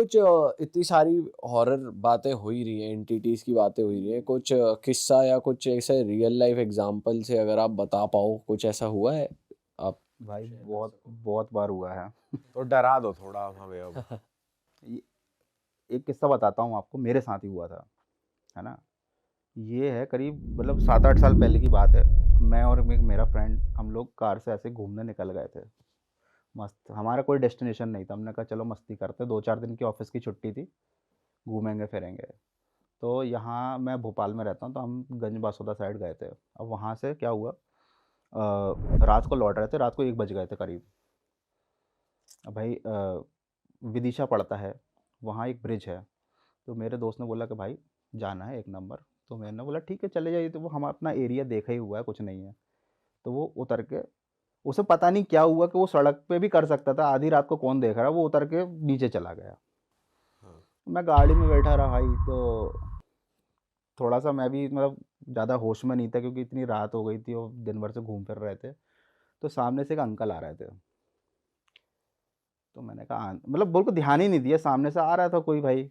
कुछ इतनी सारी हॉरर बातें हो ही रही हैं, एंटिटीज की बातें हो ही रही हैं, कुछ किस्सा या कुछ ऐसे रियल लाइफ एग्जांपल से अगर आप बता पाओ, कुछ ऐसा हुआ है आप भाई शेयर कर बहुत सको? बहुत बार हुआ है। तो डरा दो थोड़ा हमें अब। ये एक किस्सा बताता हूँ आपको, मेरे साथ ही हुआ था, है ना? ये है करीब मतलब 7-8 साल पहले की बात है। मैं और एक मेरा फ्रेंड, हम लोग कार से ऐसे घूमने निकल गए थे। मस्त, हमारा कोई डेस्टिनेशन नहीं था। हमने कहा चलो मस्ती करते हैं, 2-4 दिन की ऑफिस की छुट्टी थी, घूमेंगे फिरेंगे। तो यहाँ मैं भोपाल में रहता हूँ, तो हम गंज बासौदा साइड गए थे। अब वहाँ से क्या हुआ, रात को लौट रहे थे, रात को 1 बज गए थे करीब। अब भाई विदिशा पड़ता है, वहाँ एक ब्रिज है। तो मेरे दोस्त ने बोला कि भाई जाना है 1 नंबर। तो मैंने बोला ठीक है चले जाइए, तो वो हम अपना एरिया देखा ही हुआ है, कुछ नहीं है। तो वो उतर के, उसे पता नहीं क्या हुआ कि वो सड़क पे भी कर सकता था, आधी रात को कौन देख रहा है, वो उतर के नीचे चला गया। हाँ। मैं गाड़ी में बैठा रहा भाई, तो थोड़ा सा मैं भी मतलब ज़्यादा होश में नहीं था, क्योंकि इतनी रात हो गई थी और दिन भर से घूम फिर रहे थे। तो सामने से एक अंकल आ रहे थे। तो मैंने कहा मतलब बिल्कुल ध्यान ही नहीं दिया, सामने से आ रहा था कोई भाई।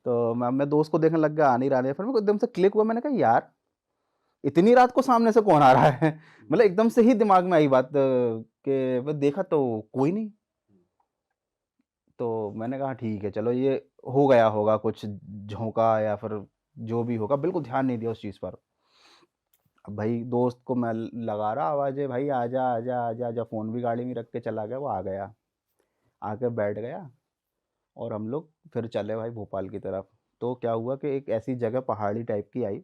तो मैं दोस्त को देखने लग गया, आ नहीं रहा है। फिर मेरे को एकदम से क्लिक हुआ, मैंने कहा यार इतनी रात को सामने से कौन आ रहा है। मतलब एकदम से ही दिमाग में आई बात, कि मैं देखा तो कोई नहीं। तो मैंने कहा ठीक है चलो, ये हो गया होगा कुछ झोंका या फिर जो भी होगा, बिल्कुल ध्यान नहीं दिया उस चीज़ पर। अब भाई दोस्त को मैं लगा रहा आवाज़ें, भाई आजा आजा आजा आजा, फ़ोन भी गाड़ी में रख के चला गया, वो आ गया, आके बैठ गया। और हम लोग फिर चले भाई भोपाल की तरफ। तो क्या हुआ कि एक ऐसी जगह पहाड़ी टाइप की आई,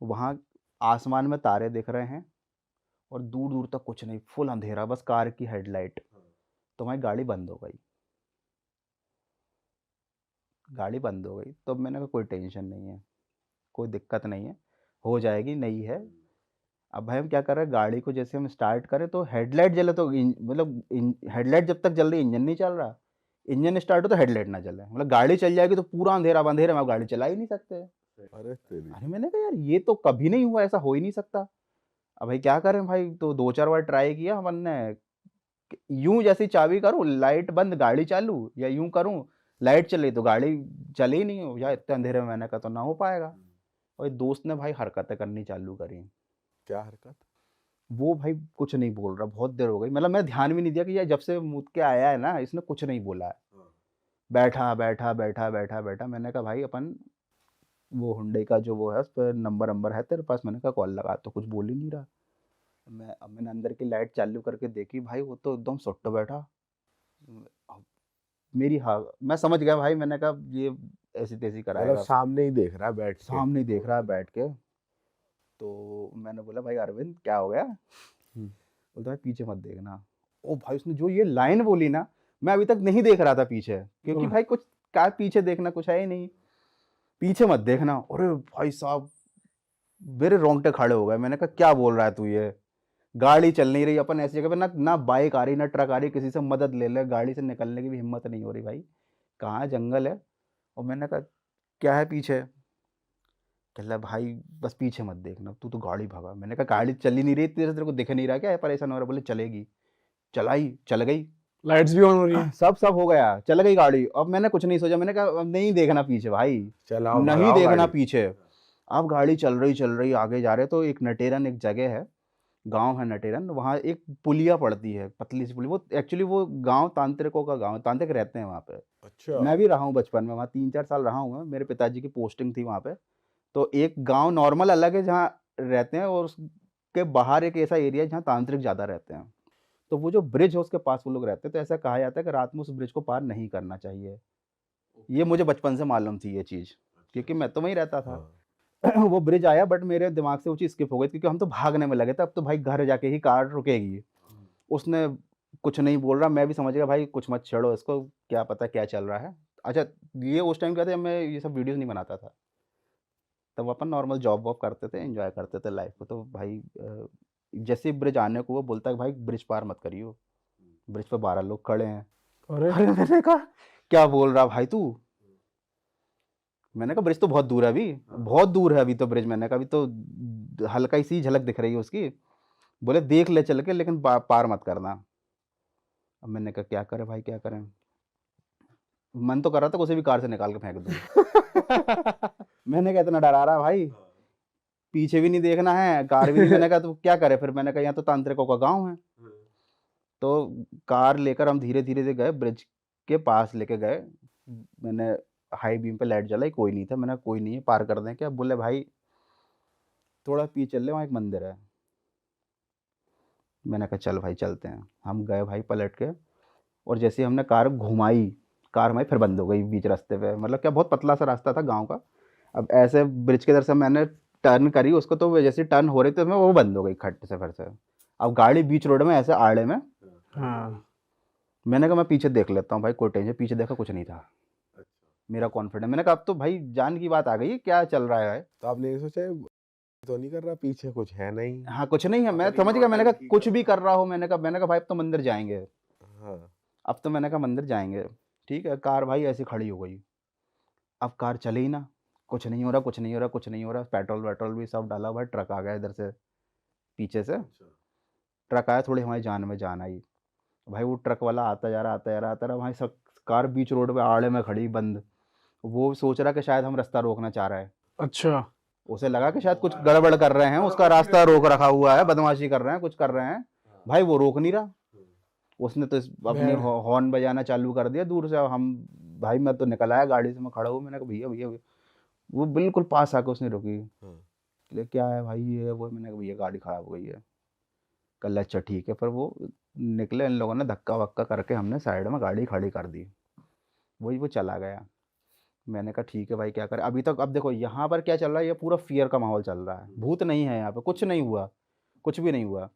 वहाँ आसमान में तारे दिख रहे हैं और दूर दूर तक कुछ नहीं, फुल अंधेरा, बस कार की हेडलाइट। तो हमारी गाड़ी बंद हो गई, गाड़ी बंद हो गई। तो मैंने कहा कोई टेंशन नहीं है, कोई दिक्कत नहीं है, हो जाएगी, नई है। अब भाई हम क्या कर रहे हैं, गाड़ी को जैसे हम स्टार्ट करें तो हेडलाइट जले, तो मतलब हेडलाइट जब तक जल रही, इंजन नहीं चल रहा। इंजन स्टार्ट हो तो हेडलाइट ना जले, मतलब गाड़ी चल जाएगी तो पूरा अंधेरा, अब अंधेरे में आप गाड़ी चला ही नहीं सकते। अरे तेरी। अरे मैंने कहा यार ये तो कभी नहीं हुआ, ऐसा हो ही नहीं सकता। अब भाई क्या करें भाई, तो 2-4 बार ट्राई किया हमन ने, यूं जैसी चाबी करूं लाइट बंद गाड़ी चालू, या यूं करूं लाइट चल रही तो गाड़ी चली ही नहीं हो, या इतने अंधेरे में मैंने कहा तो ना हो पाएगा। और दोस्त ने भाई हरकतें करनी चालू करी। क्या हरकत? वो भाई कुछ नहीं बोल रहा, बहुत देर हो गई, मतलब मैं ध्यान भी नहीं दिया कि यार जब से मुद के आया है ना, इसने कुछ नहीं बोला है। बैठा बैठा बैठा बैठा बैठा, मैंने कहा भाई अपन वो हुंडई का जो वो है, उस पर नंबर नंबर है तेरे पास, मैंने कहा कॉल लगा, तो कुछ बोल ही नहीं रहा। मैंने अंदर की लाइट चालू करके देखी भाई, वो तो एकदम सुट्ट बैठा। अब मेरी, हाँ मैं समझ गया भाई, मैंने कहा ये ऐसी तैसी मतलब कराएगा, सामने ही देख रहा है बैठ के। सामने ही देख रहा है बैठ के। तो मैंने बोला भाई अरविंद क्या हो गया? हम्म। बोलता भाई पीछे मत देखना। ओ भाई उसने जो ये लाइन बोली ना, मैं अभी तक नहीं देख रहा था पीछे, क्योंकि भाई कुछ क्या पीछे देखना, कुछ है ही नहीं। पीछे मत देखना, अरे भाई साहब मेरे रोंगटे खड़े हो गए। मैंने कहा क्या बोल रहा है तू ये, गाड़ी चल नहीं रही, अपन ऐसी जगह पे ना ना बाइक आ रही ना ट्रक आ रही, किसी से मदद ले ले, गाड़ी से निकलने की भी हिम्मत नहीं हो रही भाई, कहाँ जंगल है। और मैंने कहा क्या है पीछे? कह रहा भाई बस पीछे मत देखना, तू तो गाड़ी भगा। मैंने कहा गाड़ी चल ही नहीं रही तेरे से, तेरे को दिख नहीं रहा क्या है, परेशान हो रहा? बोले चलेगी। चलाई, चल गई। लाइट्स भी ऑन हो रही हैं। सब सब हो गया, चल गई गाड़ी। अब मैंने कुछ नहीं सोचा, मैंने कहा अब नहीं देखना पीछे भाई, चलाओ नहीं भगाओ देखना गाड़ी। पीछे। अब गाड़ी चल रही आगे जा रहे, तो एक नटेरन एक जगह है, गांव है नटेरन, वहाँ एक पुलिया पड़ती है, पतली सी पुलिया। वो एक्चुअली वो गांव तांत्रिकों का गांव है, तांत्रिक रहते हैं वहाँ पे। अच्छा। मैं भी रहा हूँ बचपन में वहाँ, 3-4 साल रहा हूँ मैं, मेरे पिताजी की पोस्टिंग थी वहाँ पे। तो एक गांव नॉर्मल अलग है जहाँ रहते हैं, और उसके बाहर एक ऐसा एरिया है जहाँ तांत्रिक ज़्यादा रहते हैं। तो वो जो ब्रिज है उसके पास वो लोग रहते हैं, तो ऐसा कहा जाता है कि रात में उस ब्रिज को पार नहीं करना चाहिए। ये मुझे बचपन से मालूम थी ये चीज़, क्योंकि मैं तो वहीं रहता था। हाँ। वो ब्रिज आया, बट मेरे दिमाग से वो चीज़ स्किप हो गई, क्योंकि हम तो भागने में लगे थे, अब तो भाई घर जाके ही कार रुकेगी। उसने कुछ नहीं बोल रहा, मैं भी समझ गया भाई कुछ मत छेड़ो इसको, क्या पता क्या चल रहा है। अच्छा, ये उस टाइम क्या था, जब मैं ये सब वीडियोज़ नहीं बनाता था, तब अपन नॉर्मल जॉब वॉब करते थे, एंजॉय करते थे लाइफ को। तो भाई जैसे ही ब्रिज आने को वो बोलता है भाई ब्रिज पार मत करियो, ब्रिज पे 12 लोग खड़े हैं। अरे अरे मैंने कहा क्या बोल रहा भाई तू? मैंने कहा ब्रिज तो बहुत दूर है अभी, बहुत दूर है अभी तो ब्रिज। मैंने कहा अभी तो हल्का ही सी झलक दिख रही है उसकी। बोले देख ले चल के, लेकिन पार मत करना। अब मैंने कहा क्या करें भाई क्या करें? मन तो कर रहा था कि उसे भी कार से निकाल के फेंक दूँ। मैंने कहा इतना डरा रहा है भाई, पीछे भी नहीं देखना है, कार भी नहीं। मैंने कहा तो क्या करे फिर? मैंने कहा यहाँ तो तांत्रिकों का गाँव है। तो कार लेकर हम धीरे-धीरे से गए, ब्रिज के पास लेके गए। मैंने हाई बीम पे लाइट जलाई, कोई नहीं था। मैंने कहा कोई नहीं है, पार कर दें क्या? बोले भाई थोड़ा पीछे चल ले, वहाँ एक मंदिर है। मैंने कहा चल भाई चलते हैं। हम गए भाई पलट के, और जैसे ही हमने कार हमारी फिर बंद हो गई बीच रास्ते पे। मतलब क्या बहुत पतला सा रास्ता था गाँव का। अब ऐसे ब्रिज की तरफ से मैंने टर्न करी उसको, तो वो जैसे टर्न हो रही थी वो बंद हो गई खट से फिर से। अब गाड़ी बीच रोड में ऐसे आड़े में। हाँ। मैंने कहा मैं पीछे देख लेता हूँ भाई, कोई टेंशन। पीछे देखा कुछ नहीं था। मेरा कॉन्फिडेंस, मैंने कहा अब तो भाई जान की बात आ गई है, क्या चल रहा है? तो आपने ये सोचा तो नहीं कर रहा, पीछे कुछ है नहीं? हाँ कुछ नहीं है, मैं अपनी समझ गया। मैंने कहा नौटंकी कुछ कर भी रहा कर रहा हो, मैंने कहा भाई अब तो मंदिर जाएंगे। हाँ। अब तो मैंने कहा मंदिर जाएंगे। ठीक है, कार भाई ऐसी खड़ी हो गई। अब कार चली ही ना, कुछ नहीं हो रहा, कुछ नहीं हो रहा, कुछ नहीं हो रहा। पेट्रोल वेट्रोल भी सब डाला भाई। ट्रक आ गया इधर से, पीछे से ट्रक आया, थोड़ी हमारी जान में जान आई। भाई वो ट्रक वाला आता जा रहा, आता जा रहा, आता रहा। भाई सब कार बीच रोड पे आड़े में खड़ी बंद। वो सोच रहा कि शायद हम रास्ता रोकना चाह रहा है। अच्छा। उसे लगा कि शायद कुछ गड़बड़ कर रहे हैं, उसका रास्ता रोक रखा हुआ है, बदमाशी कर रहे हैं, कुछ कर रहे हैं। भाई वो रोक नहीं रहा। उसने तो अपनी मैं- हॉर्न बजाना चालू कर दिया दूर से। अब हम, भाई मैं तो निकल आया गाड़ी से, मैं खड़ा हूँ। मैंने कहा भैया भैया भैया। वो बिल्कुल पास आके उसने रोकी। हाँ। ले क्या है भाई ये वो? मैंने कहा भैया गाड़ी खराब हो गई है। कल अच्छा ठीक है। फिर वो निकले, इन लोगों ने धक्का वक्का करके हमने साइड में गाड़ी खड़ी कर दी। वही वो चला गया। मैंने कहा ठीक है भाई क्या करें अभी तक। अब देखो यहाँ पर क्या चल रहा है, ये पूरा फियर का माहौल चल रहा है। भूत नहीं है यहाँ पे, कुछ नहीं हुआ, कुछ भी नहीं हुआ।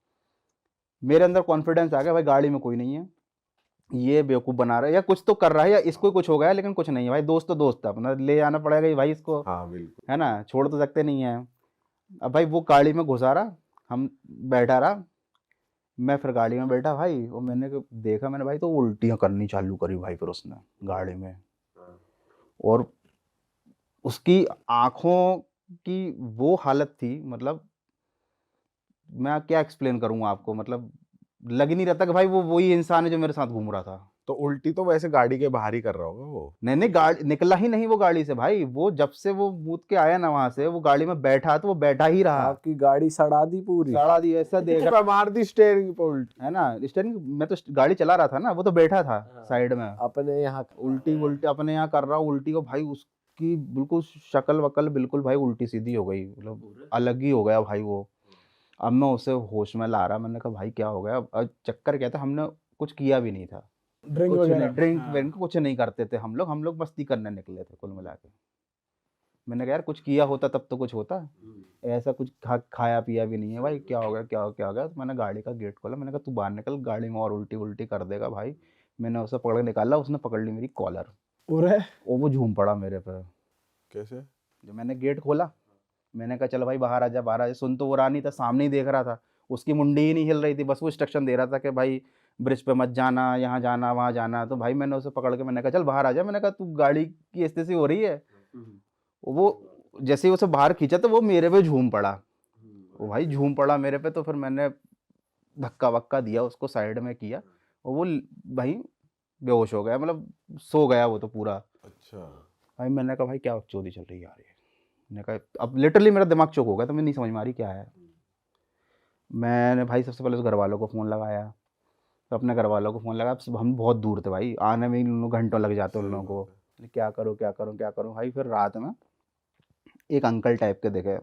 मेरे अंदर कॉन्फिडेंस आ गया भाई गाड़ी में कोई नहीं है, ये बेवकूफ़ बना रहा है या कुछ तो कर रहा है, या इसको कुछ हो गया है, लेकिन कुछ नहीं है भाई। दोस्त तो दोस्त है अपना, ले आना पड़ेगा ही भाई इसको, हाँ बिल्कुल। है ना, छोड़ तो सकते नहीं है। अब भाई वो गाड़ी में घुसा रहा, हम बैठा रहा। मैं फिर गाड़ी में बैठा भाई, और देखा मैंने भाई, तो उल्टियाँ करनी चालू करी भाई फिर उसने गाड़ी में। और उसकी आँखों की वो हालत थी, मतलब मैं क्या एक्सप्लेन करूँ आपको। मतलब लग ही नहीं रहा था कि भाई वो वही इंसान है जो मेरे साथ घूम रहा था। तो उल्टी तो वैसे गाड़ी के बाहर ही कर रहा होगा वो। नहीं गाड़ी निकला ही नहीं वो गाड़ी से भाई। वो जब से वो मूत के आया ना वहां से, वो गाड़ी में बैठा तो वो बैठा ही रहा। आपकी गाड़ी सड़ा दी पूरी। साड़ा दी ऐसा देख रहा, मार दी स्टेयरिंग पे उल्टी। है ना। स्टेयरिंग मैं तो गाड़ी चला रहा था ना, वो तो बैठा था साइड में। अपने यहाँ उल्टी उल्टी अपने यहाँ कर रहा उल्टी को भाई। उसकी बिल्कुल शक्ल वकल बिल्कुल भाई उल्टी सीधी हो गई, मतलब अलग ही हो गया भाई वो। अब मैं उसे होश में ला रहा, मैंने कहा भाई क्या हो गया? अब चक्कर क्या था, हमने कुछ किया भी नहीं था, ड्रिंक कुछ नहीं, वगैरह। ड्रिंक हाँ। व्रिंक कुछ नहीं करते थे हम लोग मस्ती करने निकले थे कुल मिला के। मैंने कहा यार कुछ किया होता तब तो कुछ होता, ऐसा कुछ खाया पिया भी नहीं है भाई। क्या हो गया क्या हो गया? तो मैंने गाड़ी का गेट खोला, मैंने कहा तू बाहर निकल, गाड़ी में और उल्टी उल्टी कर देगा भाई। मैंने उसे पकड़ के निकाला, उसने पकड़ ली मेरी कॉलर, और और वो झूम पड़ा मेरे पे। कैसे? जब मैंने गेट खोला, मैंने कहा चल भाई बाहर आ जा, बाहर आ जा। सुन तो वो रहा नहीं था, सामने ही देख रहा था। उसकी मुंडी ही नहीं हिल रही थी, बस वो इंस्ट्रक्शन दे रहा था कि भाई ब्रिज पे मत जाना, यहाँ जाना, वहाँ जाना। तो भाई मैंने उसे पकड़ के मैंने कहा चल बाहर आ जा। मैंने कहा तू गाड़ी की स्थिति हो रही है। वो जैसे ही उसे बाहर खींचा तो वो मेरे पे झूम पड़ा। वो भाई झूम पड़ा मेरे पे, तो फिर मैंने धक्का वक्का दिया उसको, साइड में किया, और वो भाई बेहोश हो गया, मतलब सो गया वो तो पूरा। अच्छा। भाई मैंने कहा भाई क्या चोरी चल रही है यार ये। मैंने कहा अब लिटरली मेरा दिमाग चौक हो गया, तो मैं नहीं समझ में आ रही क्या है। मैंने भाई सबसे पहले उस घर वालों को फ़ोन लगाया, तो अपने घर वालों को फ़ोन लगाया। अब हम बहुत दूर थे भाई, आने में ही उन लोग घंटों लग जाते उन लोगों को। क्या करूँ क्या करूँ क्या करूँ भाई। फिर रात में एक अंकल टाइप के दिखे,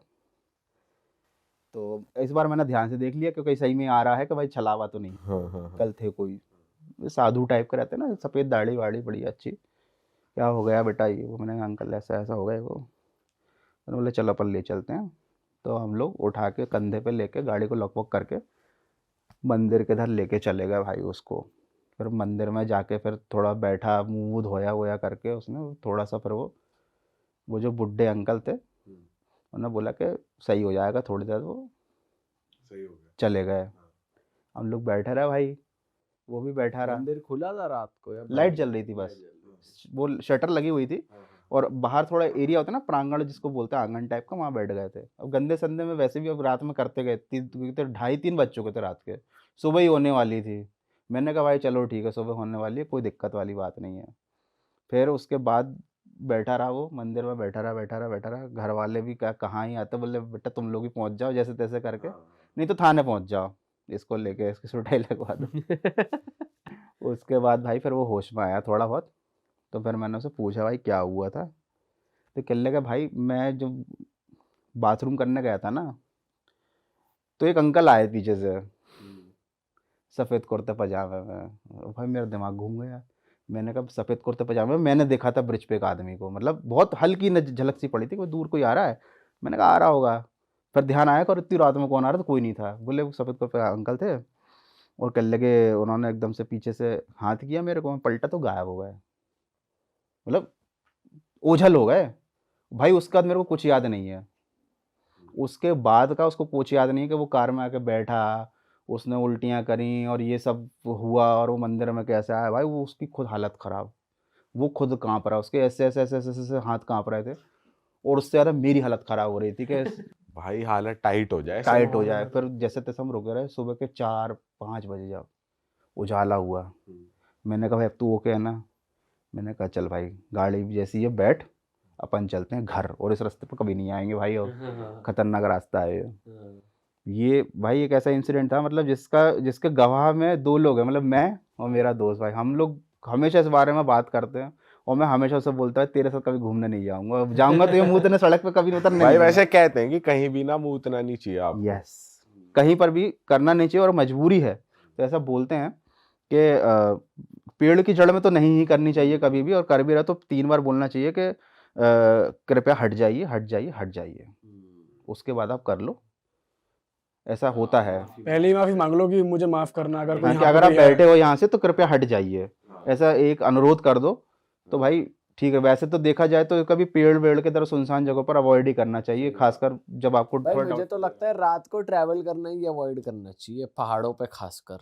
तो इस बार मैंने ध्यान से देख लिया क्योंकि सही में आ रहा है कि भाई छलावा तो नहीं। हाँ हाँ हाँ। कल थे कोई साधु टाइप के रहते ना, सफ़ेद दाढ़ी वाड़ी बड़ी अच्छी। क्या हो गया बेटा ये वो? मैंने कहा अंकल ऐसा ऐसा हो गया वो। मैंने बोले चलो अपन ले चलते हैं। तो हम लोग उठा के कंधे पे लेके गाड़ी को लॉक वॉक करके मंदिर के इधर लेके चले गए भाई उसको। फिर मंदिर में जाके फिर थोड़ा बैठा, मुँह वूह धोया वोया करके उसने थोड़ा सा। फिर वो जो बुढ़े अंकल थे, उन्होंने बोला कि सही हो जाएगा थोड़ी देर, वो सही हो गया। चले गए। हम लोग बैठे रहे भाई, वो भी बैठा रहा। मंदिर खुला था रात को या लाइट जल रही थी बस, वो शटर लगी हुई थी, और बाहर थोड़ा एरिया होता है ना, प्रांगण जिसको बोलते हैं, आंगन टाइप का, वहाँ बैठ गए थे। अब गंदे संदे में वैसे भी अब रात में करते गए, 2:30-3 बज चुके थे रात के, सुबह ही होने वाली थी। मैंने कहा भाई चलो ठीक है, सुबह होने वाली है, कोई दिक्कत वाली बात नहीं है। फिर उसके बाद बैठा रहा, वो मंदिर में बैठा रहा। घर वाले भी क्या कहाँ ही आते, बोले बेटा तुम लोग ही पहुंच जाओ जैसे तैसे करके, नहीं तो थाने पहुंच जाओ, इसको लेके इसकी सुटाई लगवा दो। उसके बाद भाई फिर वो होश में आया थोड़ा बहुत। तो फिर मैंने उससे पूछा भाई क्या हुआ था। तो कहने लगा भाई मैं जब बाथरूम करने गया था ना, तो एक अंकल आए पीछे से सफ़ेद कुर्ते पजामे में। भाई मेरा दिमाग घूम गया। मैंने कहा सफ़ेद कुर्ते पजामे में, मैंने देखा था ब्रिज पे एक आदमी को, मतलब बहुत हल्की झलक सी पड़ी थी, कोई दूर कोई आ रहा है। मैंने कहा आ रहा होगा। फिर ध्यान आया और इतनी रात में कौन आ रहा था, कोई नहीं था। बोले वो सफ़ेद कुर्ते अंकल थे। और कहने लगे, उन्होंने एकदम से पीछे से हाथ किया मेरे को, मैं पलटा तो गायब हो गए, मतलब ओझल हो गए। भाई उसके बाद मेरे को कुछ याद नहीं है। उसके बाद का उसको कुछ याद नहीं कि वो कार में आके बैठा, उसने उल्टियाँ करी और ये सब हुआ, और वो मंदिर में कैसे आया। भाई वो उसकी खुद हालत ख़राब, वो खुद काँप रहा, उसके ऐसे हाथ काँप रहे थे। और उससे ज़्यादा मेरी हालत ख़राब हो रही थी कि भाई हालत टाइट हो जाए ऐसे टाइट हो माहौल जाए। में फिर तो। जैसे तैसे हम रुके रहे, सुबह के 4-5 बजे जब उजाला हुआ, मैंने कहा भाई अब तू ओके है ना। मैंने कहा चल भाई गाड़ी जैसी है बैठ, अपन चलते हैं घर, और इस रास्ते पर कभी नहीं आएंगे भाई, और खतरनाक रास्ता है ये। भाई एक ऐसा इंसिडेंट था, मतलब जिसके गवाह में 2 लोग हैं, मतलब मैं और मेरा दोस्त। भाई हम लोग हमेशा इस बारे में बात करते हैं, और मैं हमेशा उससे बोलता है तेरे साथ कभी घूमने नहीं जाऊंगा, जाऊंगा तो ये मुंह तेने सड़क पे कभी उतरने भाई नहीं वैसे दूंगा। कहते हैं कि कहीं भी ना मूतना नहीं चाहिए आपको। यस, कहीं पर भी करना नहीं चाहिए, और मजबूरी है तो ऐसा बोलते हैं कि पेड़ की जड़ में तो नहीं ही करनी चाहिए कभी भी, और कर भी रहा तो 3 बार बोलना चाहिए कि कृपया हट जाइए, हट जाइए, हट जाइए, उसके बाद आप कर लो। ऐसा होता है। पहले ही माफी मांग लो कि मुझे माफ करना, अगर कोई हाँ, कि यहाँ पे अगर आप कोई है। बैठे हो यहाँ से तो कृपया हट जाइए, ऐसा एक अनुरोध कर दो तो भाई ठीक है। वैसे तो देखा जाए तो कभी पेड़ वेड़ के तरफ सुनसान जगह पर अवॉइड ही करना चाहिए, खासकर जब आपको भाई थोड़ा मुझे डाउट। तो लगता है रात को ट्रैवल करना ही अवॉइड करना चाहिए, पहाड़ों पे खासकर।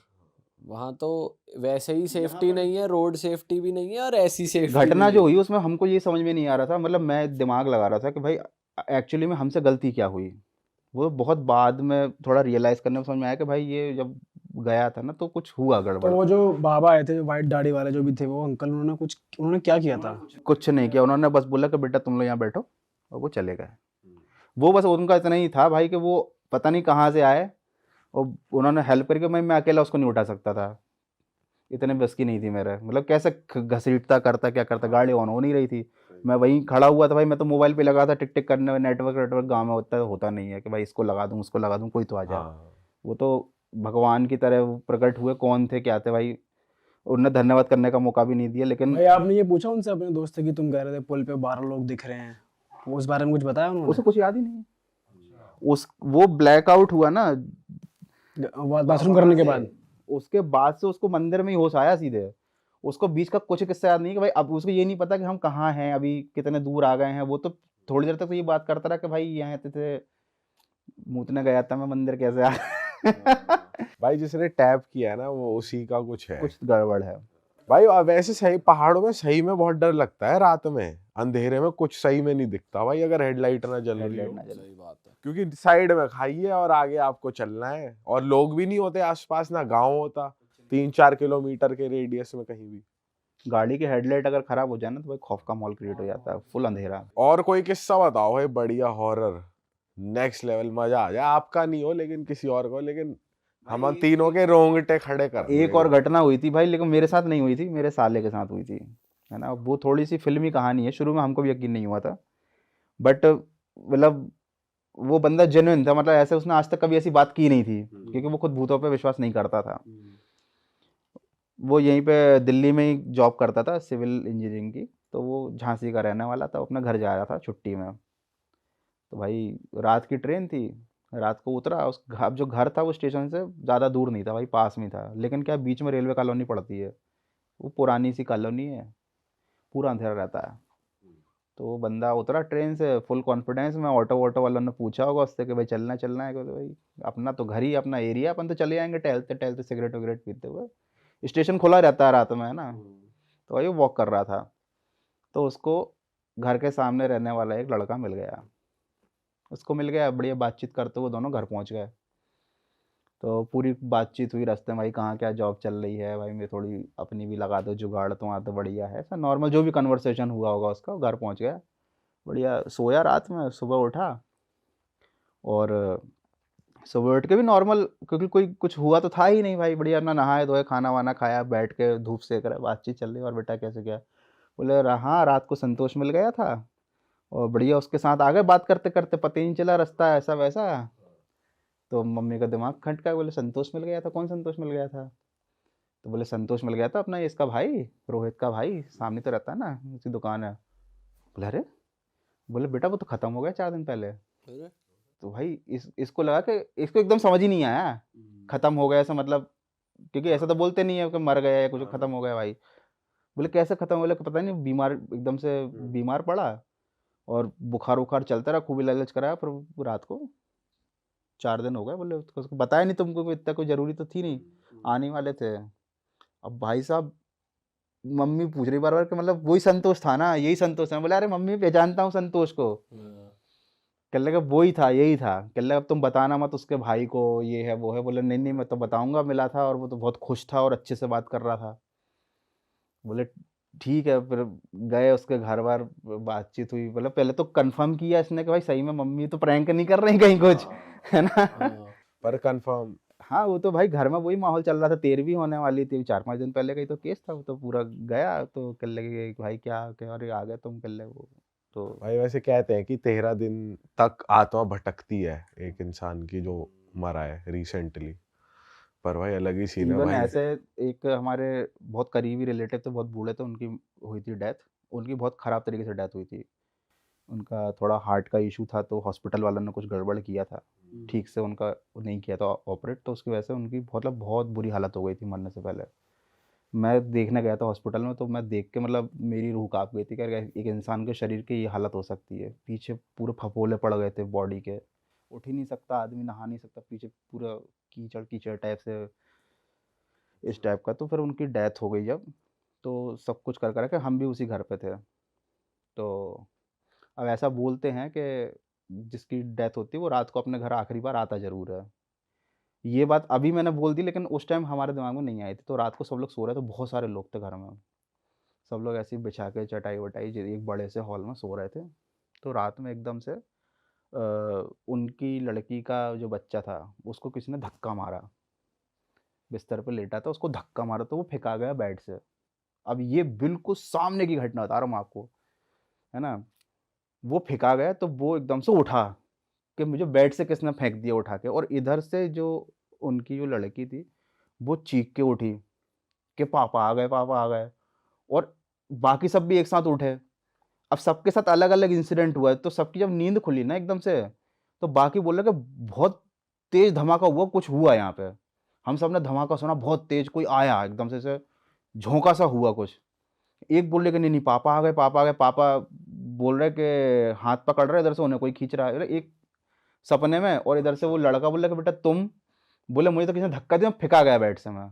वहां तो वैसे ही सेफ्टी नहीं है, रोड सेफ्टी भी नहीं है और ऐसी सेफ्टी भी घटना जो नहीं हुई है। उसमें हमको ये समझ में नहीं आ रहा था, मतलब मैं दिमाग लगा रहा था कि भाई एक्चुअली में हमसे गलती क्या हुई। वो बहुत बाद में थोड़ा रियलाइज करने में समझ में आया कि भाई ये जब गया था ना तो कुछ हुआ तो गड़बड़। वो जो बाबा आए थे, जो व्हाइट दाढ़ी वाले जो भी थे, वो अंकल, उन्होंने क्या किया था? कुछ नहीं किया, उन्होंने बस बोला कि बेटा तुम लोग यहाँ बैठो, और वो चले गए। वो बस उनका इतना ही था भाई कि वो पता नहीं कहाँ से आए, और उन्होंने हेल्प करके, मैं अकेला उसको नहीं उठा सकता था, इतने बस की नहीं थी मेरे, मतलब कैसे घसीटता करता क्या करता, गाड़ी ऑन हो नहीं रही थी। मैं वहीं खड़ा हुआ था भाई, मैं तो मोबाइल पे लगा था टिक टिक करने में, नेटवर्क नेटवर्क गाँव में होता नहीं है कि भाई इसको लगा दूँ उसको लगा दूँ कोई तो आ जाए। हाँ वो तो भगवान की तरह वो प्रकट हुए, कौन थे क्या थे भाई, उन्होंने धन्यवाद करने का मौका भी नहीं दिया। लेकिन भाई आपने ये पूछा उनसे, अपने दोस्त से, कि तुम कह रहे थे पुल पे 12 लोग दिख रहे हैं, वो उस बारे में कुछ बताया उन्होंने? उसे कुछ याद ही नहीं है। उस वो ब्लैकआउट हुआ ना बाथरूम वहां करने के से, बाद? उसके बाद से उसको मंदिर में ही होश आया सीधे। उसको बीच का कुछ किस्सा याद नहीं कि भाई, अब उसको ये नहीं पता कि हम कहाँ हैं अभी, कितने दूर आ गए हैं। वो तो थोड़ी देर तक तो ये बात करता रहा कि भाई यहाँ थे, मूतने गया था मैं, मंदिर कैसे आ भाई जिसने टैप किया है ना वो उसी का कुछ है। कुछ गड़बड़ है। भाई वैसे सही पहाड़ों में सही में बहुत डर लगता है रात में, अंधेरे में कुछ सही में नहीं दिखता भाई, अगर हेडलाइट ना जल रही हेडलाइट हो। ना जले। सही बात है। क्योंकि साइड में खाई है और आगे आपको चलना है, और लोग भी नहीं होते आसपास, ना गांव होता 3-4 किलोमीटर के रेडियस में कहीं भी। गाड़ी की हेडलाइट अगर खराब हो जाए ना तो भाई खौफ का माहौल क्रिएट हो जाता है, फुल अंधेरा। और कोई किस्सा बताओ भाई बढ़िया हॉरर, नेक्स्ट लेवल मजा आ जाए, आपका नहीं हो लेकिन किसी और को, लेकिन हम तीनों के रोंगटे खड़े कर एक और देगा। घटना हुई थी भाई, लेकिन मेरे साथ नहीं हुई थी, मेरे साले के साथ हुई थी, है ना। वो थोड़ी सी फिल्मी कहानी है, शुरू में हमको भी यकीन नहीं हुआ था, बट मतलब वो बंदा जेन्युइन था, मतलब ऐसे उसने आज तक कभी ऐसी बात की नहीं थी, क्योंकि वो खुद भूतों पे विश्वास नहीं करता था। वो यहीं पे दिल्ली में ही जॉब करता था, सिविल इंजीनियरिंग की। तो वो झांसी का रहने वाला था, अपना घर जा रहा था छुट्टी में। तो भाई रात की ट्रेन थी, रात को उतरा। अब जो घर था वो स्टेशन से ज़्यादा दूर नहीं था भाई, पास में था, लेकिन क्या बीच में रेलवे कॉलोनी पड़ती है, वो पुरानी सी कॉलोनी है, पूरा अंधेरा रहता है। तो वो बंदा उतरा ट्रेन से फुल कॉन्फिडेंस में, ऑटो वोटो वालों ने पूछा होगा उससे कि भाई चलना चलना है, कहते भाई अपना तो घर ही अपना एरिया, अपन तो चले जाएंगे टहलते टहलते सिगरेट वगरेट पीते हुए, स्टेशन खुला रहता है रात में, है ना। तो भाई वो वॉक कर रहा था, तो उसको घर के सामने रहने वाला एक लड़का मिल गया, उसको मिल गया, बढ़िया बातचीत करते हुए दोनों घर पहुंच गए। तो पूरी बातचीत हुई रास्ते में, भाई कहाँ क्या जॉब चल रही है, भाई मैं थोड़ी अपनी भी लगा दो जुगाड़, तो वहाँ तो बढ़िया है, ऐसा नॉर्मल जो भी कन्वर्सेशन हुआ होगा उसका। घर पहुँच गया, बढ़िया सोया, रात में सुबह उठा, और सुबह उठ के भी नॉर्मल, क्योंकि कोई कुछ हुआ तो था ही नहीं भाई, बढ़िया अपना नहाए धोए, खाना वाना खाया, बैठ के धूप सेक रहा है, बातचीत चल रही है, और बेटा कैसे क्या, बोले हाँ रात को संतोष मिल गया था, और बढ़िया उसके साथ आ गए बात करते करते, पता ही नहीं चला रास्ता ऐसा वैसा। तो मम्मी का दिमाग खटका, बोले संतोष मिल गया था, कौन संतोष मिल गया था? तो बोले संतोष मिल गया था अपना इसका भाई, रोहित का भाई, सामने तो रहता है ना, उसकी दुकान है। बोले अरे, बोले बेटा वो तो खत्म हो गया 4 दिन पहले। अरे तो भाई इसको लगा कि इसको एकदम समझ ही नहीं आया खत्म हो गया ऐसा, मतलब क्योंकि ऐसा तो बोलते नहीं है कि मर गया या कुछ खत्म हो गया भाई। बोले कैसे खत्म, बोले पता नहीं, बीमार एकदम से बीमार पड़ा, और बुखार उखार चलता रहा, खूब इलाज कराया, पर वो रात को 4 दिन हो गए। बोले उसको बताया नहीं तुमको, कोई इतना कोई जरूरी तो थी नहीं, आने वाले थे। अब भाई साहब मम्मी पूछ रही बार बार कि मतलब वही संतोष था ना, यही संतोष है? बोला अरे मम्मी पहचानता हूँ संतोष को। कह लगा वही था, यही था। कह लगा अब तुम बताना मत उसके भाई को, ये है वो है। बोले नहीं नहीं मैं तो बताऊंगा, मिला था और वो तो बहुत खुश था और अच्छे से बात कर रहा था। बोले ठीक है। फिर गए उसके घर बार, बातचीत हुई। बोले पहले तो कंफर्म किया इसने कि भाई सही में मम्मी तो प्रैंक नहीं कर रही कहीं कुछ, है ना। पर कंफर्म, हाँ वो तो भाई घर में वही माहौल चल रहा था, 13वीं होने वाली थी, 4-5 दिन पहले का ही तो केस था। वो तो पूरा गया, तो कह लगे भाई क्या क्या, अरे आ गए तुम, कह ले वो तो। भाई वैसे कहते हैं कि 13 दिन तक आत्मा भटकती है एक इंसान की जो मरा है रिसेंटली, पर भाई अलग ही सीन है इवन भाई। ऐसे एक हमारे बहुत करीबी रिलेटिव थे, बहुत बूढ़े थे, उनकी हुई थी डेथ। उनकी बहुत ख़राब तरीके से डेथ हुई थी। उनका थोड़ा हार्ट का इशू था, तो हॉस्पिटल वालों ने कुछ गड़बड़ किया था, ठीक से उनका वो नहीं किया था ऑपरेट, तो उसकी वजह से उनकी मतलब बहुत बुरी हालत हो गई थी मरने से पहले। मैं देखने गया था हॉस्पिटल में, तो मैं देख के मतलब मेरी रूह काँप गई थी कि यार एक इंसान के शरीर की ये हालत हो सकती है। पीछे पूरे फफोले पड़ गए थे बॉडी के, उठ ही नहीं सकता आदमी, नहा नहीं सकता, पीछे पूरा कीचड़ कीचड़ टाइप से, इस टाइप का। तो फिर उनकी डेथ हो गई जब, तो सब कुछ कर कर के हम भी उसी घर पे थे। तो अब ऐसा बोलते हैं कि जिसकी डेथ होती है वो रात को अपने घर आखिरी बार आता ज़रूर है। ये बात अभी मैंने बोल दी, लेकिन उस टाइम हमारे दिमाग में नहीं आई थी। तो रात को सब लोग सो रहे थे, बहुत सारे लोग थे घर में, सब लोग ऐसे ही बिछा के चटाई वटाई एक बड़े से हॉल में सो रहे थे। तो रात में एकदम से उनकी लड़की का जो बच्चा था उसको किसी ने धक्का मारा, बिस्तर पे लेटा था, उसको धक्का मारा तो वो फेंका गया बेड से। अब ये बिल्कुल सामने की घटना बता रहा हूँ मैं आपको, है ना। वो फेंका गया तो वो एकदम से उठा कि मुझे बेड से किसने फेंक दिया उठा के, और इधर से जो उनकी जो लड़की थी वो चीख के उठी कि पापा आ गए, पापा आ गए। और बाकी सब भी एक साथ उठे। अब सबके साथ अलग अलग इंसिडेंट हुआ है, तो सबकी जब नींद खुली ना एकदम से, तो बाकी बोल रहे कि बहुत तेज धमाका हुआ, कुछ हुआ यहाँ पे। हम सब ने धमाका सुना बहुत तेज, कोई आया एकदम से ऐसे झोंका सा हुआ कुछ। एक बोल रहे कि नहीं नहीं पापा आ गए, पापा आ गए। पापा बोल रहे कि हाथ पकड़ रहे, इधर से उन्हें कोई खींच रहा है, अरे एक सपने में। और इधर से वो लड़का बोल रहा कि बेटा तुम, बोले मुझे तो किसी ने धक्का दिया, फेंका गया बेड से मैं।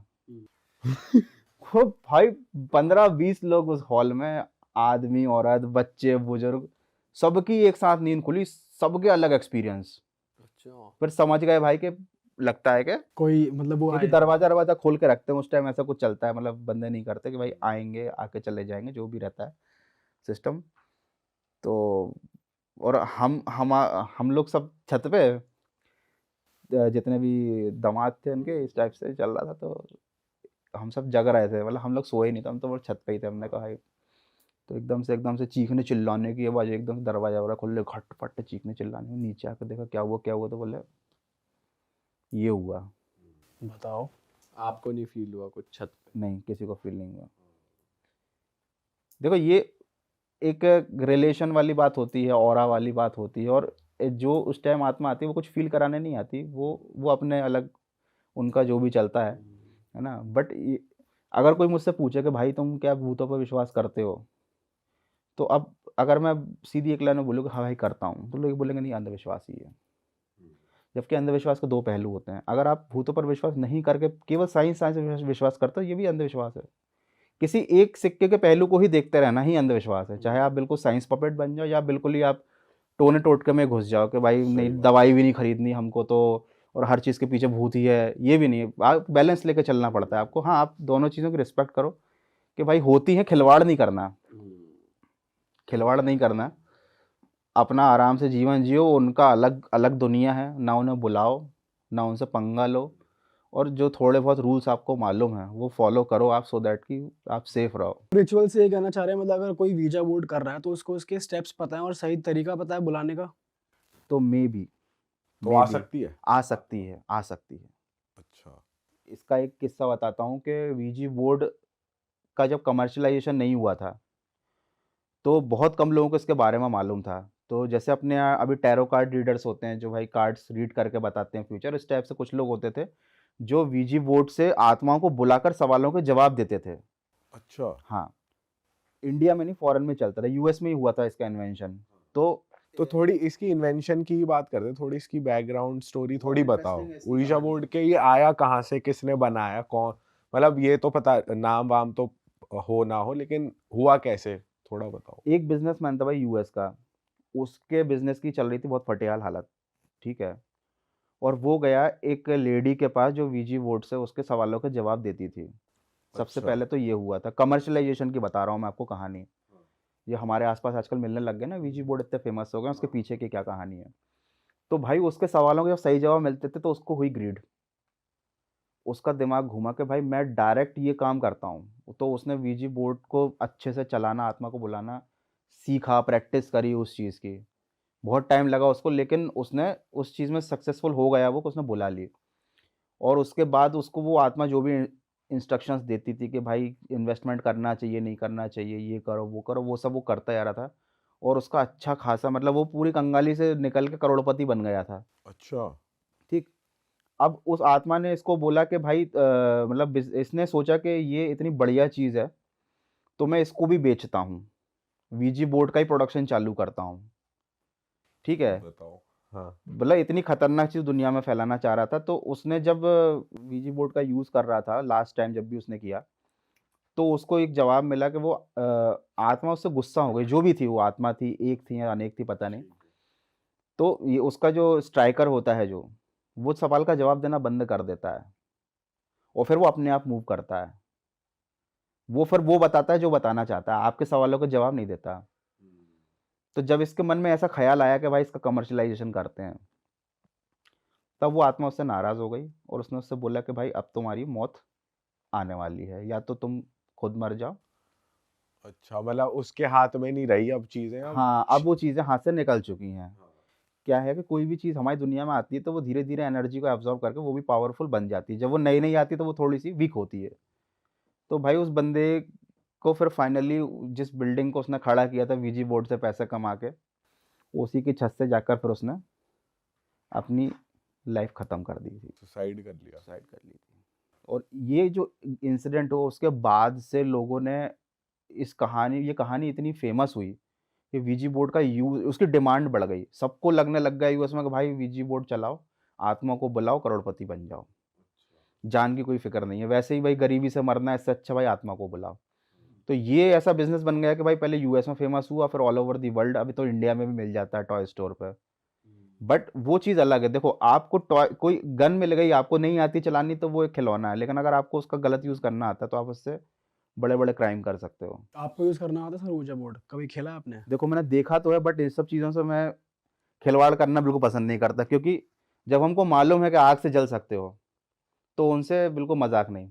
वो भाई 15-20 लोग उस हॉल में, आदमी औरत बच्चे बुजुर्ग, सबकी एक साथ नींद खुली, सबके अलग एक्सपीरियंस। अच्छा फिर समझ गए भाई के लगता है कि कोई मतलब वो क्योंकि आए, दरवाजा खोल के रखते हैं उस टाइम, ऐसा कुछ चलता है, मतलब बंदे नहीं करते कि भाई आएंगे आके चले जाएंगे, जो भी रहता है सिस्टम। तो और हम लोग सब छत पे, जितने भी दामाद थे उनके, इस टाइप से चल रहा था। तो हम सब जग रहे थे, मतलब हम लोग सोए नहीं थे, हम तो वो छत पे ही थे। हमने कहा भाई, तो एकदम से चीखने चिल्लाने की आवाज़, एकदम से दरवाजा वगैरह खुले, खट पट चीखने चिल्लाने। नीचे आकर देखा क्या हुआ क्या हुआ, तो बोले ये हुआ। बताओ। आपको नहीं फील हुआ कुछ छत पे? नहीं, किसी को फील नहीं हुआ। देखो ये एक रिलेशन वाली बात होती है, ऑरा वाली बात होती है, और जो उस टाइम आत्मा आती है वो कुछ फील कराने नहीं आती, वो अपने अलग उनका जो भी चलता है ना। बट अगर कोई मुझसे पूछे कि भाई तुम क्या भूतों पर विश्वास करते हो, तो अब अगर मैं सीधी एक लाइन में बोलूँ कि हाँ भाई करता हूँ, तो लोग बोलेंगे नहीं अंधविश्वास ही है। जबकि अंधविश्वास के 2 पहलू होते हैं। अगर आप भूतों पर विश्वास नहीं करके केवल साइंस पे विश्वास करते हो, ये भी अंधविश्वास है। किसी एक सिक्के के पहलू को ही देखते रहना ही अंधविश्वास है। चाहे आप बिल्कुल साइंस पपेट बन जाओ, या बिल्कुल ही आप टोने टोटके में घुस जाओ कि भाई नहीं बात। दवाई भी नहीं खरीदनी हमको, तो और हर चीज़ के पीछे भूत ही है, ये भी नहीं है। आप बैलेंस लेके चलना पड़ता है आपको। हाँ, आप दोनों चीज़ों की रिस्पेक्ट करो कि भाई होती है, खिलवाड़ नहीं करना, खिलवाड़ नहीं करना। अपना आराम से जीवन जियो, उनका अलग अलग दुनिया है, ना उन्हें बुलाओ, ना उनसे पंगा लो, और जो थोड़े बहुत रूल्स आपको मालूम हैं वो फॉलो करो आप, सो दैट कि आप सेफ रहो। रिचुअल से ये कहना चाह रहे हैं, मतलब अगर कोई वीजा बोर्ड कर रहा है तो उसको उसके स्टेप्स पता है और सही तरीका पता है बुलाने का। तो मे बी तो आ सकती है। आ सकती है, आ सकती है। अच्छा। इसका एक किस्सा बताता हूँ कि वीजी बोर्ड का जब कमर्शलाइजेशन नहीं हुआ था तो बहुत कम लोगों को इसके बारे में मालूम था। तो जैसे अपने यहाँ अभी टैरो कार्ड रीडर्स होते हैं जो भाई कार्ड्स रीड करके बताते हैं फ्यूचर, इस टाइप से कुछ लोग होते थे जो वीजी बोर्ड से आत्माओं को बुलाकर सवालों के जवाब देते थे। अच्छा। हाँ, इंडिया में नहीं, फॉरेन में चलता था, यूएस में ही हुआ था इसका इन्वेंशन। तो थोड़ी इसकी इन्वेंशन की ही बात करते हैं, थोड़ी इसकी बैकग्राउंड स्टोरी थोड़ी बताओ। interesting है इसकी उईजा कहानी। बोर्ड के ये आया कहाँ से, किसने बनाया, कौन, मतलब ये तो पता, नाम वाम तो हो ना हो, लेकिन हुआ कैसे, थोड़ा बताओ। एक बिजनेसमैन था भाई यूएस का, उसके बिजनेस की चल रही थी बहुत फटेहाल हालत, ठीक है। और वो गया एक लेडी के पास जो वीजी बोर्ड से उसके सवालों के जवाब देती थी। सबसे अच्छा। पहले तो ये हुआ था, कमर्शलाइजेशन की बता रहा हूँ मैं आपको कहानी। ये हमारे आसपास आजकल मिलने लग गए ना, वीजी बोर्ड इतने फेमस हो गए, उसके पीछे की क्या कहानी है। तो भाई उसके सवालों के जब सही जवाब मिलते थे तो उसको हुई ग्रीड, उसका दिमाग घूमा कि भाई मैं डायरेक्ट ये काम करता हूँ। तो उसने वीजी बोर्ड को अच्छे से चलाना, आत्मा को बुलाना सीखा, प्रैक्टिस करी उस चीज़ की। बहुत टाइम लगा उसको, लेकिन उसने उस चीज़ में सक्सेसफुल हो गया वो, कि उसने बुला ली। और उसके बाद उसको वो आत्मा जो भी इंस्ट्रक्शंस देती थी कि भाई इन्वेस्टमेंट करना चाहिए, नहीं करना चाहिए, ये करो, वो सब वो करता जा रहा था। और उसका अच्छा खासा, मतलब वो पूरी कंगाली से निकल के करोड़पति बन गया था। अच्छा। ठीक। अब उस आत्मा ने इसको बोला कि भाई मतलब इसने सोचा कि ये इतनी बढ़िया चीज़ है तो मैं इसको भी बेचता हूँ, वीजी बोर्ड का ही प्रोडक्शन चालू करता हूँ। ठीक है। बताओ। हाँ। मतलब इतनी खतरनाक चीज़ दुनिया में फैलाना चाह रहा था। तो उसने जब वीजी बोर्ड का यूज़ कर रहा था लास्ट टाइम जब भी उसने किया, तो उसको एक जवाब मिला कि वो आत्मा उससे गुस्सा हो गई, जो भी थी वो आत्मा थी, एक थी या अनेक थी पता नहीं। तो ये उसका जो स्ट्राइकर होता है जो, वो सवाल का जवाब देना बंद कर देता है और फिर वो अपने आप मूव करता है। वो फिर वो बताता है जो बताना चाहता है, आपके सवालों का जवाब नहीं देता। तो जब इसके मन में ऐसा ख्याल आया कि भाई इसका कमर्शलाइजेशन करते हैं, तब वो आत्मा उससे नाराज़ हो गई और उसने उससे बोला कि भाई अब तुम्हारी मौत आने वाली है, या तो तुम खुद मर जाओ। अच्छा, मतलब उसके हाथ में नहीं रही अब चीजें, अब हाँ, अब वो चीज़ें हाथ से निकल चुकी हैं। क्या है कि कोई भी चीज़ हमारी दुनिया में आती है तो वो धीरे-धीरे एनर्जी को एब्ज़ॉर्ब करके वो भी पावरफुल बन जाती है। जब वो नई-नई आती है तो वो थोड़ी-सी वीक होती है। तो भाई उस बंदे को फिर फाइनली जिस बिल्डिंग को उसने खड़ा किया था वीजी बोर्ड से पैसे कमा के, उसी की छत से जाकर फिर उसने अपनी लाइफ़ ख़त्म कर दी थी। सुसाइड कर लिया। सुसाइड कर ली थी। और ये जो इंसिडेंट हुआ उसके बाद से लोगों ने ये कहानी इतनी फेमस हुई कि वीजी बोर्ड का यूज़, उसकी डिमांड बढ़ गई। सबको लगने लग गया यूएस में कि भाई वीजी बोर्ड चलाओ, आत्मा को बुलाओ, करोड़पति बन जाओ। जान की कोई फ़िक्र नहीं है। वैसे ही भाई गरीबी से मरना है, इससे अच्छा भाई आत्मा को बुलाओ। तो ये ऐसा बिज़नेस बन गया कि भाई पहले यूएस में फेमस हुआ, फिर ऑल ओवर द वर्ल्ड, अभी तो इंडिया में भी मिल जाता है टॉय स्टोर पे। बट वो चीज़ अलग है। देखो, आपको टॉय कोई गन मिल गई, आपको नहीं आती चलानी तो वो एक खिलौना है, लेकिन अगर आपको उसका गलत यूज़ करना आता है तो आप उससे बड़े-बड़े क्राइम कर सकते हो। आपको यूज़ करना आता है सर ऊर्जा बोर्ड? कभी खेला आपने? देखो, मैंने देखा तो है बट इन सब चीज़ों से मैं खिलवाड़ करना बिल्कुल पसंद नहीं करता, क्योंकि जब हमको मालूम है कि आग से जल सकते हो, तो उनसे बिल्कुल मज़ाक नहीं।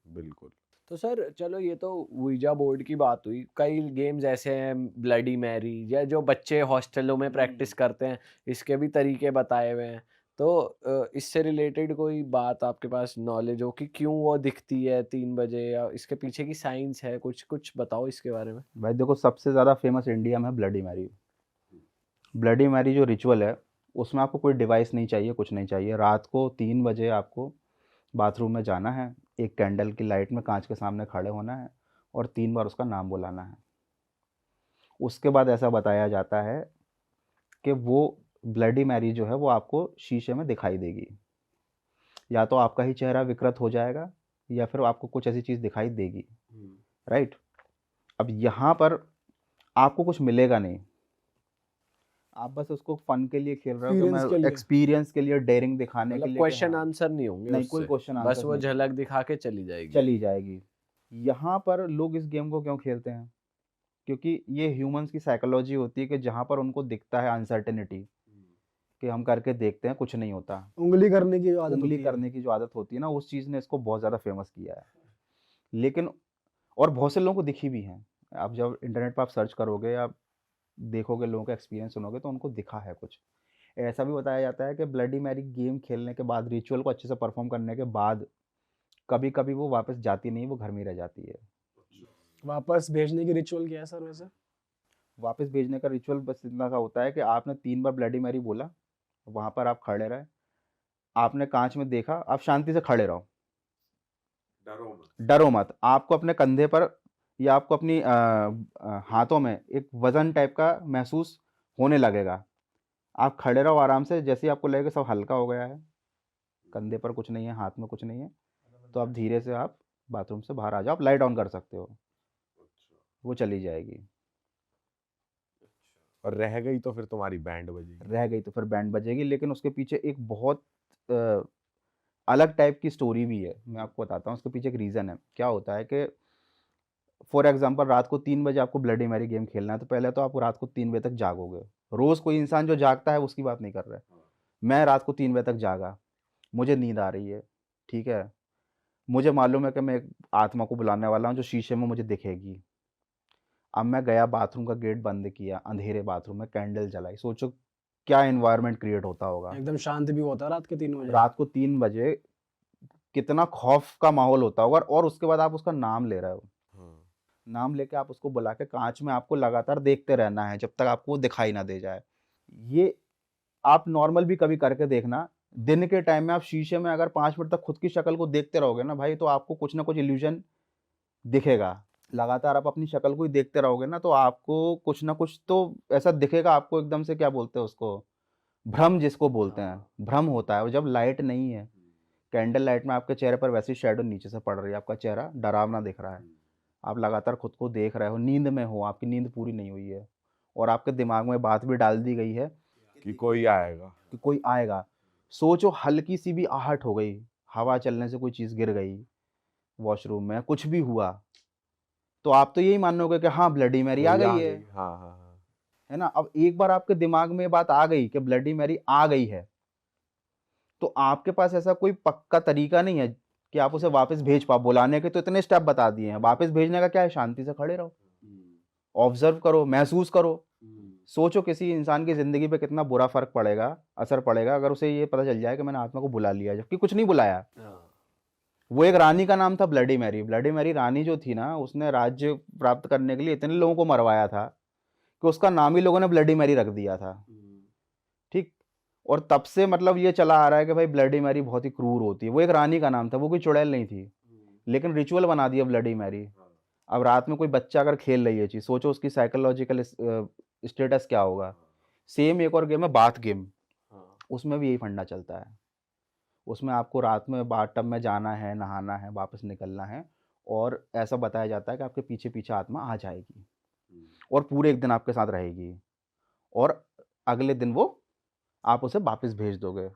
बिल्कुल। तो सर चलो, ये तो वीजा बोर्ड की बात हुई। कई गेम्स ऐसे हैं, ब्लडी मैरी, या जो बच्चे हॉस्टलों में प्रैक्टिस करते हैं, इसके भी तरीके बताए हुए हैं। तो इससे रिलेटेड कोई बात आपके पास नॉलेज हो कि क्यों वो दिखती है 3 बजे, या इसके पीछे की साइंस है, कुछ कुछ बताओ इसके बारे में। भाई देखो, सबसे ज़्यादा फेमस इंडिया में है ब्लडी मैरी। ब्लडी मैरी जो रिचुअल है, उसमें आपको कोई डिवाइस नहीं चाहिए, कुछ नहीं चाहिए। रात को 3 बजे आपको बाथरूम में जाना है, एक कैंडल की लाइट में काँच के सामने खड़े होना है और 3 बार उसका नाम बुलाना है। उसके बाद ऐसा बताया जाता है कि वो ब्लडी मैरी जो है वो आपको शीशे में दिखाई देगी। या तो आपका ही चेहरा विकृत हो जाएगा या फिर आपको कुछ ऐसी चीज़ दिखाई देगी, राइट? अब यहाँ पर आपको कुछ मिलेगा नहीं, आप बस उसको फन के लिए खेल रहे हो कि एक्सपीरियंस के मैं लिए। एक्सपीरियंस के लिए, डेयरिंग दिखाने के मतलब लिए कि क्वेश्चन हाँ, आंसर नहीं होंगे नहीं कोई उससे, क्वेश्चन बस आंसर वो नहीं, झलक दिखा के चली जाएगी। चली जाएगी। यहाँ पर लोग इस गेम को क्यों खेलते हैं? क्योंकि ये ह्यूमंस की साइकोलॉजी होती है कि जहाँ पर उनको दिखता है अनसर्टेनिटी, कि हम करके देखते हैं कुछ नहीं होता, उंगली करने की आदत उंगली होती है। करने की जो आदत होती है ना, उस चीज़ ने इसको बहुत ज़्यादा फेमस किया है। लेकिन और बहुत से लोगों को दिखी भी हैं। आप जब इंटरनेट पर आप सर्च करोगे या देखोगे, लोगों का एक्सपीरियंस सुनोगे, तो उनको दिखा है कुछ। ऐसा भी बताया जाता है कि ब्लडी मैरी गेम खेलने के बाद, रिचुअल को अच्छे से परफॉर्म करने के बाद, कभी-कभी वो वापस जाती नहीं, वो घर में ही रह जाती है। वापस भेजने की रिचुअल क्या है सर वैसे? वापस भेजने का रिचुअल बस इतना सा होता है कि आपने 3 बार ब्लडी मैरी बोला, वहाँ पर आप खड़े रहे, आपने काँच में देखा, आप शांति से खड़े रहो, डरो मत। डरो मत। आपको अपने कंधे पर या आपको अपनी हाथों में एक वज़न टाइप का महसूस होने लगेगा। आप खड़े रहो आराम से, जैसे ही आपको लगेगा सब हल्का हो गया है, कंधे पर कुछ नहीं है, हाथ में कुछ नहीं है, तो आप धीरे से आप बाथरूम से बाहर आ जाओ, आप लाइट ऑन कर सकते हो, वो चली जाएगी। और रह गई तो फिर तुम्हारी बैंड बजेगी। रह गई तो फिर बैंड बजेगी, लेकिन उसके पीछे एक बहुत अ, अलग टाइप की स्टोरी भी है, मैं आपको बताता हूँ, उसके पीछे एक रीज़न है। क्या होता है कि फॉर एग्ज़ाम्पल रात को 3 बजे आपको ब्लडी मैरी गेम खेलना है, तो पहले तो आप रात को 3 बजे तक जागोगे। रोज़ कोई इंसान जो जागता है उसकी बात नहीं कर रहे हैं। मैं रात को 3 बजे तक जागा, मुझे नींद आ रही है, ठीक है? मुझे मालूम है कि मैं एक आत्मा को बुलाने वाला हूँ जो शीशे में मुझे दिखेगी। अब मैं गया, बाथरूम का गेट बंद किया, अंधेरे बाथरूम में कैंडल जलाई, सोचो क्या एनवायरनमेंट क्रिएट होता होगा। एकदम शांत भी होता है रात के 3 बजे। रात को 3 बजे कितना खौफ का माहौल होता होगा, और उसके बाद आप उसका नाम ले रहे हो। हाँ। नाम लेके आप उसको बुला के काँच में आपको लगातार देखते रहना है, जब तक आपको वो दिखाई ना दे जाए। ये आप नॉर्मल भी कभी करके देखना। दिन के टाइम में आप शीशे में अगर 5 मिनट तक खुद की शक्ल को देखते रहोगे ना भाई, तो आपको कुछ ना कुछ इल्यूज़न दिखेगा। लगातार आप अपनी शक्ल को ही देखते रहोगे ना, तो आपको कुछ ना कुछ तो ऐसा दिखेगा आपको, एकदम से क्या बोलते हैं उसको, भ्रम जिसको बोलते हैं, भ्रम होता है। और जब लाइट नहीं है, कैंडल लाइट में आपके चेहरे पर वैसी शैडो नीचे से पड़ रही है, आपका चेहरा डरावना दिख रहा है। आप लगातार खुद को देख रहे हो, नींद में हो, आपकी नींद पूरी नहीं हुई है, और आपके दिमाग में बात भी डाल दी गई है कि कोई आएगा। कि कोई आएगा। सोचो हल्की-सी भी आहट हो गई, हवा चलने से कोई चीज़ गिर गई, वॉशरूम में कुछ भी हुआ, तो आप तो यही मानोगे कि हाँ, ब्लडी मैरी आ कोई गई है। हाँ, हाँ, हाँ। है ना? अब एक बार आपके दिमाग में ये बात आ गई कि ब्लडी मैरी आ गई है, तो आपके पास ऐसा कोई पक्का तरीका नहीं है कि आप उसे वापस भेज पाओ। बुलाने के तो इतने स्टेप बता दिए हैं, वापस भेजने का क्या है? शांति से खड़े रहो, ऑब्ज़र्व करो, महसूस करो। सोचो किसी इंसान की ज़िंदगी पे कितना बुरा फ़र्क पड़ेगा, असर पड़ेगा, अगर उसे ये पता चल जाए कि मैंने आत्मा को बुला लिया, जबकि कुछ नहीं बुलाया। वो एक रानी का नाम था ब्लडी मैरी। ब्लडी मैरी रानी जो थी ना, उसने राज्य प्राप्त करने के लिए इतने लोगों को मरवाया था कि उसका नाम ही लोगों ने ब्लडी मैरी रख दिया था। ठीक? और तब से मतलब ये चला आ रहा है कि भाई ब्लडी मैरी बहुत ही क्रूर होती है। वो एक रानी का नाम था, वो कोई चुड़ैल नहीं थी, लेकिन रिचुअल बना दिया ब्लडी मैरी। अब रात में कोई बच्चा अगर खेल रही है ये चीज़, सोचो उसकी साइकोलॉजिकल स्टेटस क्या होगा। सेम एक और गेम है बाथ गेम, उसमें भी यही फंडा चलता है। उसमें आपको रात में बाथटब में जाना है, नहाना है, वापस निकलना है, और ऐसा बताया जाता है कि आपके पीछे-पीछे आत्मा आ जाएगी और पूरे 1 दिन आपके साथ रहेगी, और अगले दिन वो आप उसे वापस भेज दोगे।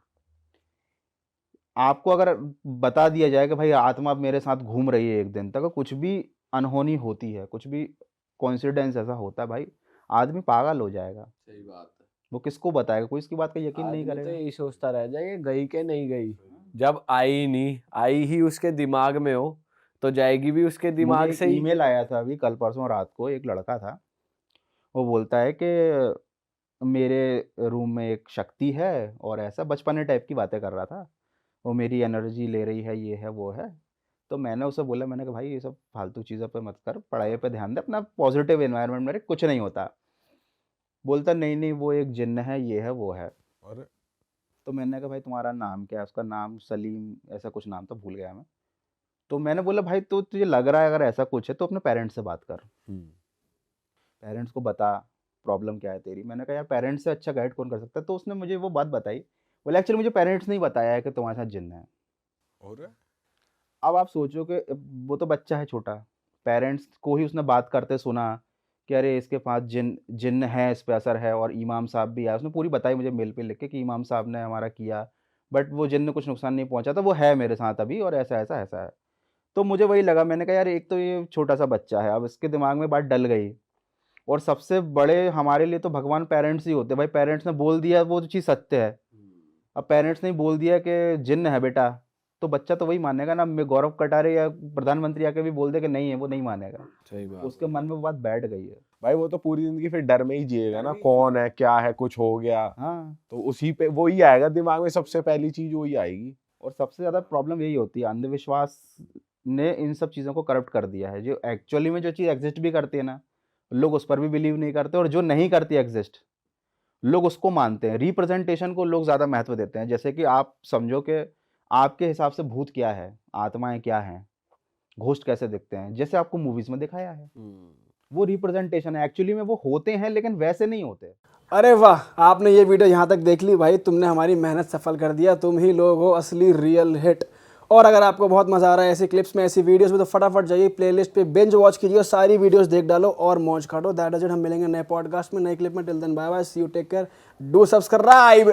आपको अगर बता दिया जाए कि भाई आत्मा अब मेरे साथ घूम रही है 1 दिन तक, कुछ भी अनहोनी होती है, कुछ भी कोइंसिडेंस ऐसा होता है भाई, आदमी पागल हो जाएगा। सही बात है। वो किसको बताएगा? कोई इसकी बात का यकीन नहीं आदमी तो करेगा। यही सोचता रह जाएगा गई के नहीं गई। जब आई नहीं, आई ही उसके दिमाग में हो, तो जाएगी भी उसके मुझे दिमाग एक से ही। ईमेल आया था अभी कल परसों रात को, एक लड़का था, वो बोलता है कि मेरे रूम में एक शक्ति है, और ऐसा बचपने टाइप की बातें कर रहा था। वो मेरी एनर्जी ले रही है, ये है, वो है। तो मैंने उसे बोला, मैंने कहा भाई ये सब फालतू चीज़ों पे मत कर, पढ़ाई पे ध्यान दे, अपना पॉजिटिव एनवायरनमेंट में रह, कुछ नहीं होता। बोलता नहीं, नहीं वो एक जिन्न है, ये है, वो है। और तो मैंने कहा भाई तुम्हारा नाम क्या है? उसका नाम सलीम ऐसा कुछ नाम था, भूल गया मैं। तो मैंने बोला भाई तो तुझे लग रहा है अगर ऐसा कुछ है तो अपने पेरेंट्स से बात कर, पेरेंट्स को बता प्रॉब्लम क्या है तेरी। मैंने कहा यार पेरेंट्स से अच्छा गाइड कौन कर सकता है? तो उसने मुझे वो बात बताई, बोले एक्चुअली मुझे पेरेंट्स ने ही बताया है कि तुम्हारे साथ जिन्न है। और अब आप सोचो कि वो तो बच्चा है छोटा, पेरेंट्स को ही उसने बात करते सुना कि अरे इसके पास जिन्न है, इस पे असर है, और इमाम साहब भी आए। उसने पूरी बताई मुझे मेल पे लिख के कि इमाम साहब ने हमारा किया, बट वो जिन्न कुछ नुकसान नहीं पहुंचा था, वो है मेरे साथ अभी, और ऐसा ऐसा ऐसा है। तो मुझे वही लगा, मैंने कहा यार एक तो ये छोटा सा बच्चा है, अब इसके दिमाग में बात डल गई, और सबसे बड़े हमारे लिए तो भगवान पेरेंट्स ही होते हैं भाई। पेरेंट्स ने बोल दिया वो चीज़ सत्य है। अब पेरेंट्स ने ही बोल दिया कि जिन्न है बेटा, तो बच्चा तो वही मानेगा ना। मैं गौरव कटारे या प्रधानमंत्री आके भी बोल दे कि नहीं है, वो नहीं मानेगा। सही बात उसके मन में वो बात बैठ गई है। भाई, वो तो पूरी जिंदगी फिर डर में ही जिएगा ना, कौन है क्या है, कुछ हो गया हाँ, तो उसी पे वही आएगा दिमाग में, सबसे पहली चीज वही आएगी। और सबसे ज़्यादा प्रॉब्लम यही होती है, अंधविश्वास ने इन सब चीज़ों को करप्ट कर दिया है। जो एक्चुअली में जो चीज़ एग्जिस्ट भी करती है ना, लोग उस पर भी बिलीव नहीं करते, और जो नहीं करती एग्जिस्ट, लोग उसको मानते हैं। रिप्रेजेंटेशन को लोग ज़्यादा महत्व देते हैं। जैसे कि आप समझो कि आपके हिसाब से भूत क्या है, आत्माएं क्या हैं, घोस्ट कैसे दिखते हैं, जैसे आपको मूवीज़ में दिखाया है, वो रिप्रेजेंटेशन है। एक्चुअली में वो होते हैं, लेकिन वैसे नहीं होते। अरे वाह, आपने ये वीडियो यहाँ तक देख ली भाई, तुमने हमारी मेहनत सफल कर दिया। तुम ही लोग हो असली रियल हिट। और अगर आपको बहुत मजा आ रहा है ऐसी क्लिप्स में, ऐसी वीडियोस में, तो फटाफट जाइए प्लेलिस्ट पे, बिंज वॉच कीजिए और सारी वीडियोस देख डालो और मौज काटो। That is it. हम मिलेंगे नए पॉडकास्ट में, नई क्लिप में। Till then bye bye, see you, take care, do subscribe.